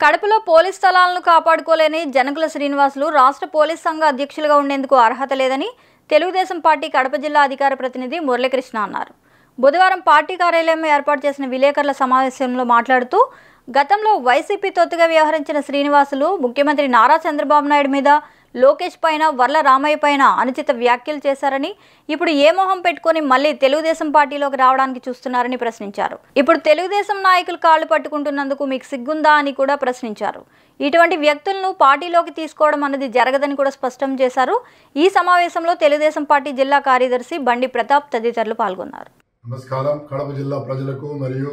కడపలో పోలీస్ స్థలాలను కాపాడుకోలేని జనకుల శ్రీనివాసులు రాష్ట్ర పోలీస్ సంఘ అధ్యక్షులుగా ఉండేందుకు అర్హత లేదని తెలుగుదేశం పార్టీ కడప జిల్లా అధికార ప్రతినిధి మురళీకృష్ణ అన్నారు. బుధవారం పార్టీ కార్యాలయంలో ఏర్పాటు చేసిన విలేకరుల సమావేశంలో మాట్లాడుతూ గతంలో వైసీపీ తొత్తుగా వ్యవహరించిన శ్రీనివాసులు ముఖ్యమంత్రి నారా చంద్రబాబు నాయుడు మీద, లోకేష్ పైన, వర్ల రామయ్య పైన అనుచిత వ్యాఖ్యలు చేశారని, ఇప్పుడు ఏ మొహం పెట్టుకొని మళ్ళీ తెలుగుదేశం పార్టీలోకి రావడానికి చూస్తున్నారని ప్రశ్నించారు. ఇప్పుడు తెలుగుదేశం నాయకులు కాళ్లు పట్టుకుంటున్నందుకు మీకు సిగ్గుందా అని కూడా ప్రశ్నించారు. ఇటువంటి వ్యక్తులను పార్టీలోకి తీసుకోవడం అన్నది జరగదని కూడా స్పష్టం చేశారు. ఈ సమావేశంలో తెలుగుదేశం పార్టీ జిల్లా కార్యదర్శి బండి ప్రతాప్ తదితరులు పాల్గొన్నారు. నమస్కారం. కడప జిల్లా ప్రజలకు మరియు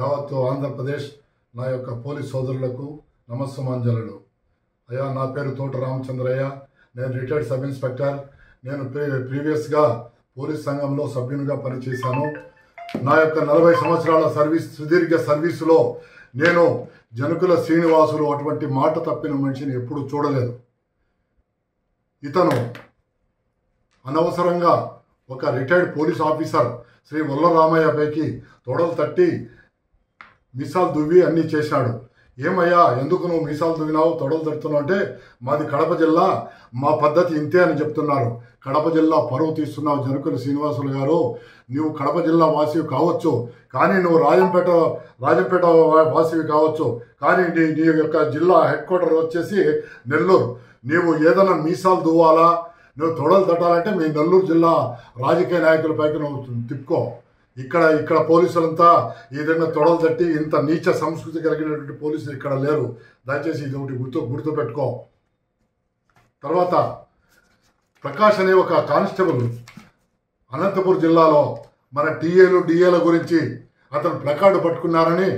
యావత్తు ఆంధ్రప్రదేశ్ నా యొక్క పోలీస్ సోదరులకు నమస్సమాంజలు. అయ్యా, నా పేరు తోట రామచంద్రయ్య. నేను రిటైర్డ్ సబ్ ఇన్స్పెక్టర్. నేను ప్రీవియస్గా పోలీస్ సంఘంలో సభ్యునిగా పనిచేశాను. నా యొక్క 40 సంవత్సరాల సుదీర్ఘ సర్వీసులో నేను జనకుల శ్రీనివాసులు అటువంటి మాట తప్పిన మనిషిని ఎప్పుడు చూడలేదు. ఇతను అనవసరంగా ఒక retired police officer Shri Varla Ramaiah పైకి తొడలు తట్టి మీసాలు దువ్వి అన్నీ చేశాడు. ఏమయ్యా, ఎందుకు నువ్వు మీసాలు దువ్వినావు, తొడలు తడుతున్నావు అంటే, మాది కడప జిల్లా, మా పద్ధతి ఇంతే అని చెప్తున్నారు. కడప జిల్లా పరువు తీస్తున్నావు జనకుల శ్రీనివాసులు గారు. నువ్వు కడప జిల్లా వాసివి కావచ్చు, కానీ నువ్వు రాజంపేట వాసివి కావచ్చు, కానీ నీ యొక్క జిల్లా హెడ్ క్వార్టర్ వచ్చేసి నెల్లూరు. నీవు ఏదైనా మీసాలు దువ్వాలా, నువ్వు తొడలు తట్టాలంటే మీ నెల్లూరు జిల్లా రాజకీయ నాయకుల పైకి నువ్వు తిప్పుకో. ఇక్కడ పోలీసులంతా ఈ విధంగా తొడలు తట్టి ఇంత నీచ సంస్కృతి కలిగినటువంటి పోలీసులు ఇక్కడ లేరు. దయచేసి ఇది ఒకటి గుర్తుపెట్టుకో. తర్వాత ప్రకాష్ అనే ఒక కానిస్టేబుల్ అనంతపురం జిల్లాలో మన డిఏల గురించి అతను ప్లకార్డు పట్టుకున్నారని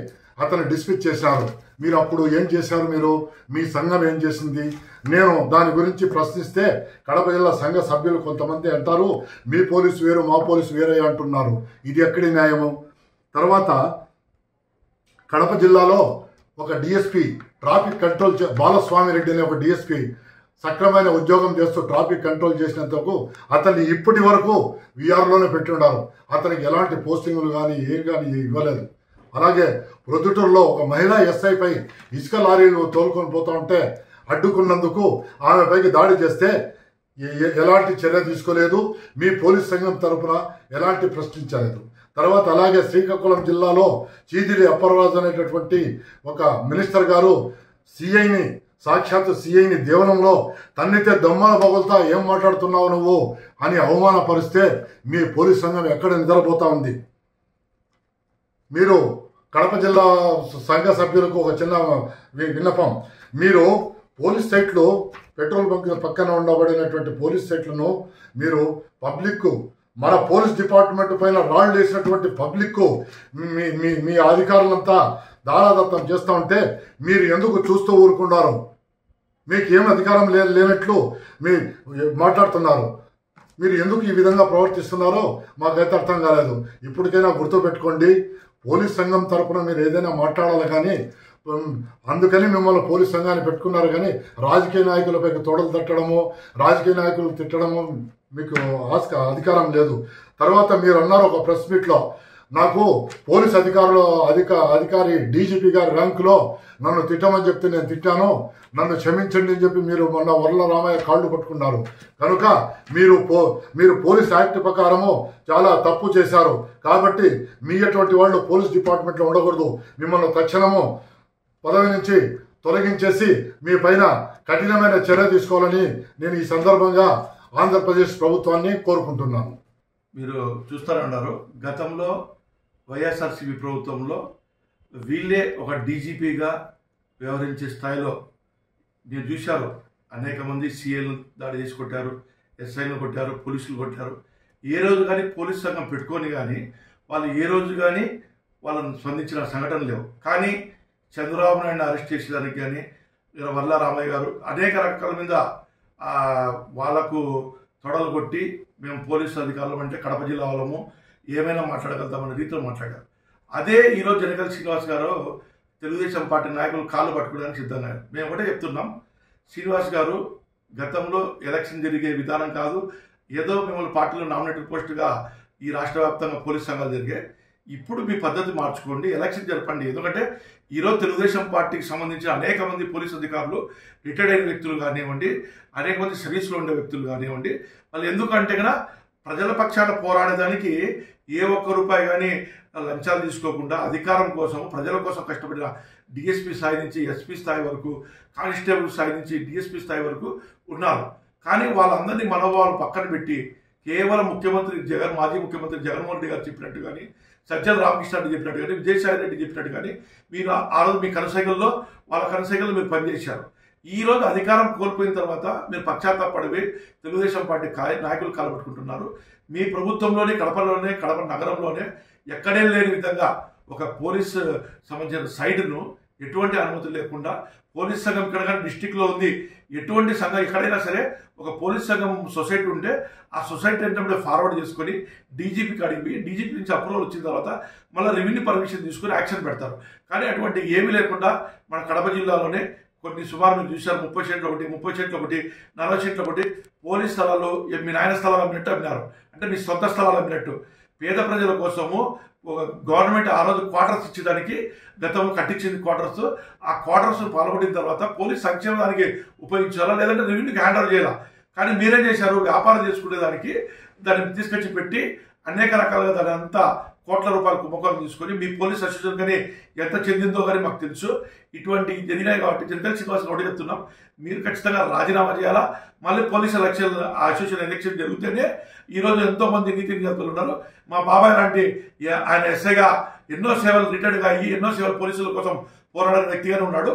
అతను డిస్మిస్ చేశారు. మీరు అప్పుడు ఏం చేశారు? మీరు మీ సంఘం ఏం చేసింది? నేను దాని గురించి ప్రశ్నిస్తే కడప జిల్లా సంఘ సభ్యులు కొంతమంది అంటారు, మీ పోలీసు వేరు, మా పోలీసు వేరే అంటున్నారు. ఇది ఎక్కడి న్యాయము? తర్వాత కడప జిల్లాలో ఒక DSP traffic control Balaswamy Reddy అనే ఒక డిఎస్పీ సక్రమైన ఉద్యోగం చేస్తూ ట్రాఫిక్ కంట్రోల్ చేసినందుకు అతన్ని ఇప్పటి వరకు విఆర్లోనే పెట్టున్నారు. అతనికి ఎలాంటి పోస్టింగులు కానీ ఇవ్వలేదు. అలాగే ప్రొద్దుటూరులో ఒక మహిళా ఎస్ఐపై ఇసుక లారీలు తోలుకొని పోతూ ఉంటే అడ్డుకున్నందుకు ఆమె పైకి దాడి చేస్తే ఎలాంటి చర్య తీసుకోలేదు. మీ పోలీస్ సంఘం తరఫున ఎలాంటి ప్రశ్నించలేదు. తర్వాత అలాగే శ్రీకాకుళం జిల్లాలో చీదిలి అప్పలరాజు అనేటటువంటి ఒక మినిస్టర్ గారు సాక్షాత్తు సిఐని దేవనంలో తన్నితే దమ్మల పగులుతా ఏం మాట్లాడుతున్నావు నువ్వు అని అవమానపరిస్తే మీ పోలీస్ సంఘం ఎక్కడ నిద్రపోతా ఉంది? మీరు కడప జిల్లా సంఘ సభ్యులకు ఒక చిన్న విన్నపం. మీరు పోలీస్ సైట్లు, పెట్రోల్ బంక్ పక్కన ఉండబడినటువంటి పోలీస్ సైట్లను మీరు పబ్లిక్, మన పోలీస్ డిపార్ట్మెంట్ పైన రాళ్ళు వేసినటువంటి పబ్లిక్ మీ అధికారులంతా దారాదత్తం చేస్తూ ఉంటే మీరు ఎందుకు చూస్తూ ఊరుకున్నారు? మీకు ఏం అధికారం లేనట్లు మీరు మాట్లాడుతున్నారు. మీరు ఎందుకు ఈ విధంగా ప్రవర్తిస్తున్నారో మాకైతే అర్థం కాలేదు. ఇప్పటికైనా గుర్తుపెట్టుకోండి, పోలీస్ సంఘం తరఫున మీరు ఏదైనా మాట్లాడాలి, కానీ అందుకని మిమ్మల్ని పోలీస్ సంఘాన్ని పెట్టుకున్నారు. కానీ రాజకీయ నాయకులపై తొడలు తట్టడము, రాజకీయ నాయకులు తిట్టడము మీకు అధికారం లేదు. తర్వాత మీరు అన్నారు ఒక ప్రెస్ మీట్లో, నాకు పోలీస్ అధికారి డీజీపీ గారి ర్యాంకులో నన్ను తిట్టమని చెప్తే నేను తిట్టాను, నన్ను క్షమించండి అని చెప్పి మీరు మొన్న వర్ల రామయ్య కాళ్ళు పట్టుకున్నారు. కనుక మీరు పోలీస్ యాక్ట్ ప్రకారము చాలా తప్పు చేశారు. కాబట్టి మీ అటువంటి వాళ్ళు పోలీస్ డిపార్ట్మెంట్లో ఉండకూడదు. మిమ్మల్ని తక్షణము పదవి నుంచి తొలగించేసి మీ పైన కఠినమైన చర్య తీసుకోవాలని నేను ఈ సందర్భంగా ఆంధ్రప్రదేశ్ ప్రభుత్వాన్ని కోరుకుంటున్నాను. మీరు చూస్తారన్నారు, గతంలో వైఎస్ఆర్సీపీ ప్రభుత్వంలో వీళ్ళే ఒక డీజీపీగా వ్యవహరించే స్థాయిలో మీరు చూశారు. అనేక మంది సీఏలు దాడి చేసి కొట్టారు, ఎస్ఐలు కొట్టారు, పోలీసులు కొట్టారు. ఏ రోజు కానీ పోలీస్ సంఘం పెట్టుకొని కానీ వాళ్ళు ఏ రోజు కానీ వాళ్ళని స్పందించిన సంఘటనలు లేవు. కానీ చంద్రబాబు నాయుడు అరెస్ట్ చేసేదానికి కానీ వర్ల రామయ్య గారు అనేక రకాల మీద వాళ్లకు తొడలు కొట్టి మేము పోలీసు అధికారులు అంటే కడప జిల్లా వాళ్ళము ఏమైనా మాట్లాడగలుగుతామనే రీతిలో మాట్లాడారు. అదే ఈరోజు జనకల శ్రీనివాస్ గారు తెలుగుదేశం పార్టీ నాయకులు కాళ్ళు పట్టుకోవడానికి సిద్ధంగా. మేము ఒకటే చెప్తున్నాం, శ్రీనివాస్ గారు గతంలో ఎలక్షన్ జరిగే విధానం కాదు, ఏదో మిమ్మల్ని పార్టీలో నామినేటెడ్ పోస్టుగా ఈ రాష్ట్ర వ్యాప్తంగా పోలీస్ సంఘాలు జరిగాయి. ఇప్పుడు మీ పద్ధతి మార్చుకోండి, ఎలక్షన్ జరపండి. ఎందుకంటే ఈరోజు తెలుగుదేశం పార్టీకి సంబంధించిన అనేక మంది పోలీసు అధికారులు రిటైర్డ్ అయిన వ్యక్తులు కానివ్వండి, అనేక మంది సర్వీస్లో ఉండే వ్యక్తులు కానివ్వండి, వాళ్ళు ఎందుకంటే కన్నా ప్రజల పక్షాన పోరాడేదానికి ఏ ఒక్క రూపాయి కానీ లంచాలు తీసుకోకుండా అధికారం కోసం ప్రజల కోసం కష్టపడిన డిఎస్పీ స్థాయి నుంచి ఎస్పీ స్థాయి వరకు, కానిస్టేబుల్ స్థాయి నుంచి డిఎస్పీ స్థాయి వరకు ఉన్నారు. కానీ వాళ్ళందరినీ మనోభావాలు పక్కన పెట్టి కేవలం మాజీ ముఖ్యమంత్రి జగన్మోహన్ రెడ్డి గారు చెప్పినట్టు కానీ, సజ్జల రామకృష్ణ రెడ్డి చెప్పినట్టు కానీ, విజయసాయి రెడ్డి చెప్పినట్టు కానీ మీరు ఆ రోజు మీ కనసైకల్లో వాళ్ళ కనసైకల్లో మీరు పనిచేశారు. ఈ రోజు అధికారం కోల్పోయిన తర్వాత మీరు పశ్చాత్తాపడి తెలుగుదేశం పార్టీ నాయకులు కాలబెట్టుకుంటున్నారు. మీ ప్రభుత్వంలోనే కడప నగరంలోనే ఎక్కడే లేని విధంగా ఒక పోలీస్ సంబంధించిన సైడ్ను ఎటువంటి అనుమతి లేకుండా పోలీస్ సంఘం ఇక్కడ కానీ డిస్టిక్లో ఉంది. ఎటువంటి సంఘం ఎక్కడైనా సరే ఒక పోలీస్ సంఘం సొసైటీ ఉంటే ఆ సొసైటీ అంటే ఫార్వర్డ్ చేసుకొని డీజీపీకి అడిగి డీజీపీ నుంచి అప్రూవల్ వచ్చిన తర్వాత మళ్ళీ రెవెన్యూ పర్మిషన్ తీసుకొని యాక్షన్ పెడతారు. కానీ అటువంటి ఏమీ లేకుండా మన కడప జిల్లాలోనే కొన్ని సుమారు మీరు చూశారు 30 సెంట్లు ఒకటి, 30 సెంట్లు ఒకటి, 40 సెంట్లు ఒకటి పోలీస్ స్థలాలు మీ నాయన స్థలాలు అమ్మినట్టు అమ్మినారు. అంటే మీ సొంత స్థలాలు అమ్మినట్టు. పేద ప్రజల కోసము ఒక గవర్నమెంట్ ఆ రోజు క్వార్టర్స్ ఇచ్చేదానికి గతంలో కట్టించింది క్వార్టర్స్. ఆ క్వార్టర్స్ పాల్గొడిన తర్వాత పోలీస్ సంక్షేమానికి ఉపయోగించాలా, లేదంటే రెవెన్యూకి హ్యాండ్ ఓవర్ చేయాలా. కానీ మీరేం చేశారు, వ్యాపారం చేసుకునేదానికి దాన్ని తీసుకొచ్చి పెట్టి అనేక రకాలుగా దాని అంతా కోట్ల రూపాయల కుంభకోణం తీసుకొని మీ పోలీస్ అసోసియేషన్ కానీ ఎంత చెందిందో కానీ మాకు తెలుసు. ఇటువంటి జరిగినాయి కాబట్టి జనరల్ శ్రీనివాస్ ఒకటి చెప్తున్నాం, మీరు ఖచ్చితంగా రాజీనామా చేయాలా. మళ్ళీ పోలీస్ అసోసియేషన్ ఎలక్షన్ జరిగితేనే ఈరోజు ఎంతోమంది నీతి నిజాతులు ఉన్నారు. మా బాబాయ్ లాంటి ఆయన ఎస్ఐగా ఎన్నో సేవలు రిటైర్డ్గా అయ్యి ఎన్నో సేవలు పోలీసుల కోసం పోరాడే వ్యక్తిగానే ఉన్నాడు.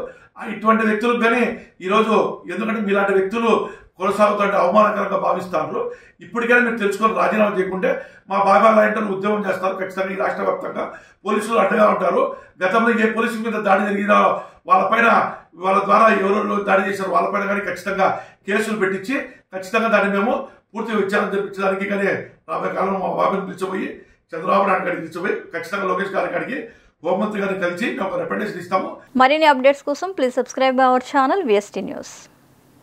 ఇటువంటి వ్యక్తులకు కానీ ఈరోజు ఎందుకంటే మీలాంటి వ్యక్తులు కొనసాగుతుంటే అవమానకరంగా భావిస్తారు. ఇప్పటికైనా మీరు తెలుసుకొని రాజీనామా చేయకుంటే మా బాబాయ్ లాంటి ఉద్యమం చేస్తారు. ఖచ్చితంగా ఈ రాష్ట్ర వ్యాప్తంగా పోలీసులు అడ్డగా ఉంటారు. గతంలో ఏ పోలీసుల మీద దాడి జరిగినా వాళ్ళ ద్వారా ఎవరెవరు దాడి చేశారు వాళ్ళపైన కానీ ఖచ్చితంగా కేసులు పెట్టించి ఖచ్చితంగా దాన్ని మేము పూర్తిగా విచారణ జరిపించడానికి కానీ రాబోయే కాలంలో మా బాబాయ్ని పిలిచిపోయి చంద్రబాబు నాయుడు గారికి పిలిచిపోయి ఖచ్చితంగా లోకేష్ గారి కాడికి హోంమంత్రి గారిని కలిసి మేము ఒక రిప్రజెంటేషన్ ఇస్తాము. మరిన్ని అప్డేట్స్ కోసం please subscribe our channel VST news.